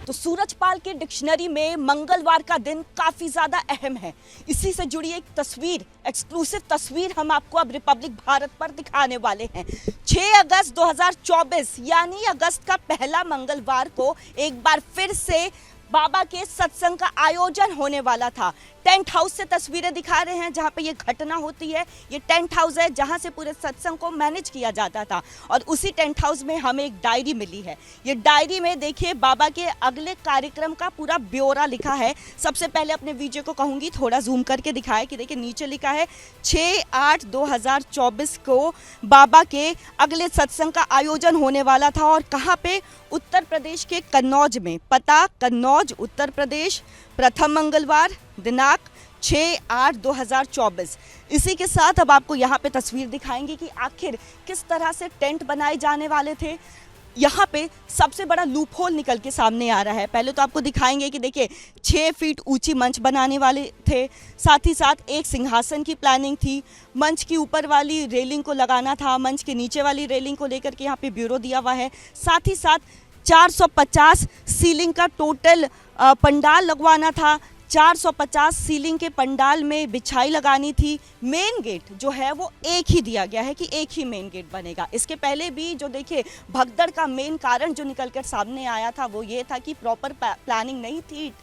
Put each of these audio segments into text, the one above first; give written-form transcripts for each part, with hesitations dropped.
तो सूरजपाल के डिक्शनरी में मंगलवार का दिन काफी ज्यादा अहम है। इसी से जुड़ी एक तस्वीर, एक्सक्लूसिव तस्वीर हम आपको अब रिपब्लिक भारत पर दिखाने वाले हैं। 6 अगस्त 2024 यानी अगस्त का पहला मंगलवार को एक बार फिर से बाबा के सत्संग का आयोजन होने वाला था। टेंट हाउस से तस्वीरें दिखा रहे हैं जहां पे ये घटना होती है। ये टेंट हाउस है जहां से पूरे सत्संग को मैनेज किया जाता था और उसी टेंट हाउस में हमें एक डायरी मिली है। ये डायरी में देखिए बाबा के अगले कार्यक्रम का पूरा ब्यौरा लिखा है। सबसे पहले अपने वीडियो को कहूंगी थोड़ा जूम करके दिखाए कि देखिए नीचे लिखा है 6/8/2024 को बाबा के अगले सत्संग का आयोजन होने वाला था और कहाँ पे, उत्तर प्रदेश के कन्नौज में। पता कन्नौज उत्तर प्रदेश, प्रथम मंगलवार, दिनांक 6/8/2024। इसी के साथ अब आपको यहाँ पे तस्वीर दिखाएंगे कि आखिर किस तरह से टेंट बनाए जाने वाले थे। यहाँ पे सबसे बड़ा लूप होल निकल के सामने आ रहा है। पहले तो आपको दिखाएंगे कि देखिए 6 फीट ऊंची मंच बनाने वाले थे, साथ ही साथ एक सिंहासन की प्लानिंग थी। मंच की ऊपर वाली रेलिंग को लगाना था, मंच के नीचे वाली रेलिंग को लेकर के यहाँ पे ब्यूरो दिया हुआ है। साथ ही साथ 450 सीलिंग का टोटल पंडाल लगवाना था। 450 सीलिंग के पंडाल में बिछाई लगानी थी। मेन गेट जो है वो एक ही दिया गया है कि एक ही मेन गेट बनेगा। इसके पहले भी जो देखिए भगदड़ का मेन कारण जो निकल कर सामने आया था वो ये था कि प्रॉपर प्लानिंग नहीं थी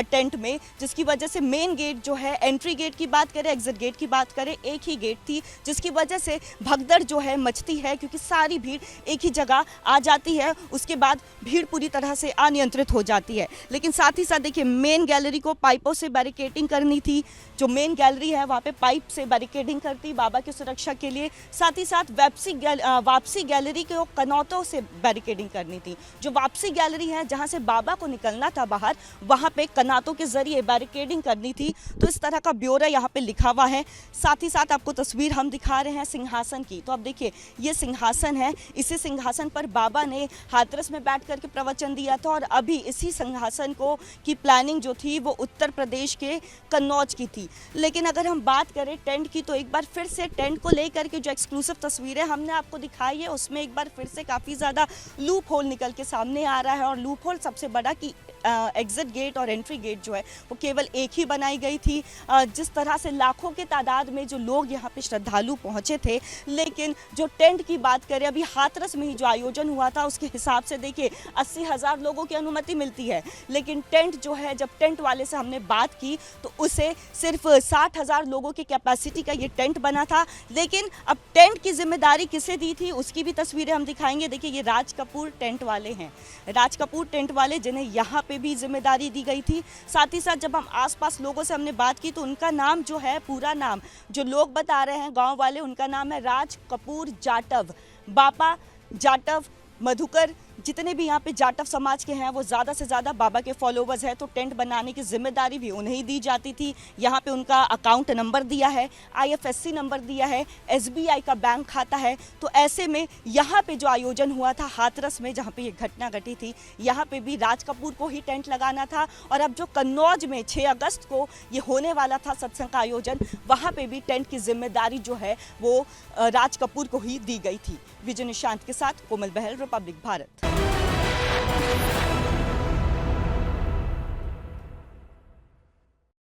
टेंट में, जिसकी वजह से मेन गेट जो है, एंट्री गेट की बात करें, एग्जिट गेट की बात करें, एक ही गेट थी, जिसकी वजह से भगदड़ जो है मचती है क्योंकि सारी भीड़ एक ही जगह आ जाती है। उसके बाद भीड़ पूरी तरह से अनियंत्रित हो जाती है। लेकिन साथ ही साथ देखिए मेन गैलरी को पाइपों से बैरिकेडिंग करनी थी। जो मेन गैलरी है वहाँ पे पाइप से बैरिकेडिंग करती बाबा की सुरक्षा के लिए। साथ ही साथ वापसी गैलरी को कनौतों से बैरिकेडिंग करनी थी। जो वापसी गैलरी है जहाँ से बाबा को निकलना था बाहर, वहाँ पे कनातों के जरिए बैरिकेडिंग करनी थी। तो इस तरह का ब्यौरा यहाँ पे लिखा हुआ है। साथ ही साथ आपको तस्वीर हम दिखा रहे हैं सिंहासन की। तो अब देखिए ये सिंहासन है। इसी सिंहासन पर बाबा ने हाथरस में बैठ करके प्रवचन दिया था और अभी इसी सिंहासन को की प्लानिंग जो थी वो उत्तर प्रदेश के कन्नौज की थी। लेकिन अगर हम बात करें टेंट की तो एक बार फिर से टेंट को लेकर के जो एक्सक्लूसिव तस्वीरें हमने आपको दिखाई है उसमें एक बार फिर से काफ़ी ज़्यादा लूप होल निकल के सामने आ रहा है। और लूप होल सबसे बड़ा कि एग्जिट गेट और एंट्री गेट जो है वो केवल एक ही बनाई गई थी। जिस तरह से लाखों के तादाद में जो लोग यहाँ पे श्रद्धालु पहुँचे थे, लेकिन जो टेंट की बात करें अभी हाथरस में ही जो आयोजन हुआ था उसके हिसाब से देखिए 80,000 लोगों की अनुमति मिलती है। लेकिन टेंट जो है, जब टेंट वाले से हमने बात की तो उसे सिर्फ 60,000 लोगों की कैपेसिटी का ये टेंट बना था। लेकिन अब टेंट की जिम्मेदारी किसे दी थी उसकी भी तस्वीरें हम दिखाएंगे। देखिए ये राज कपूर टेंट वाले हैं, राज कपूर टेंट वाले जिन्हें यहाँ पे भी जिम्मेदारी दी गई थी। साथ ही साथ जब हम आसपास लोगों से हमने बात की तो उनका नाम जो है, पूरा नाम जो लोग बता रहे हैं गांव वाले, उनका नाम है राज कपूर जाटव। बाबा जाटव, मधुकर, जितने भी यहाँ पे जाटव समाज के हैं वो ज़्यादा से ज़्यादा बाबा के फॉलोवर्स हैं। तो टेंट बनाने की जिम्मेदारी भी उन्हें ही दी जाती थी। यहाँ पे उनका अकाउंट नंबर दिया है, IFSC नंबर दिया है, SBI का बैंक खाता है। तो ऐसे में यहाँ पे जो आयोजन हुआ था हाथरस में जहाँ पे ये घटना घटी थी, यहाँ पे भी राज कपूर को ही टेंट लगाना था। और अब जो कन्नौज में 6 अगस्त को ये होने वाला था सत्संग का आयोजन, वहाँ पे भी टेंट की जिम्मेदारी जो है वो राज कपूर को ही दी गई थी। विजय निशांत के साथ कोमल बहल, रिपब्लिक भारत।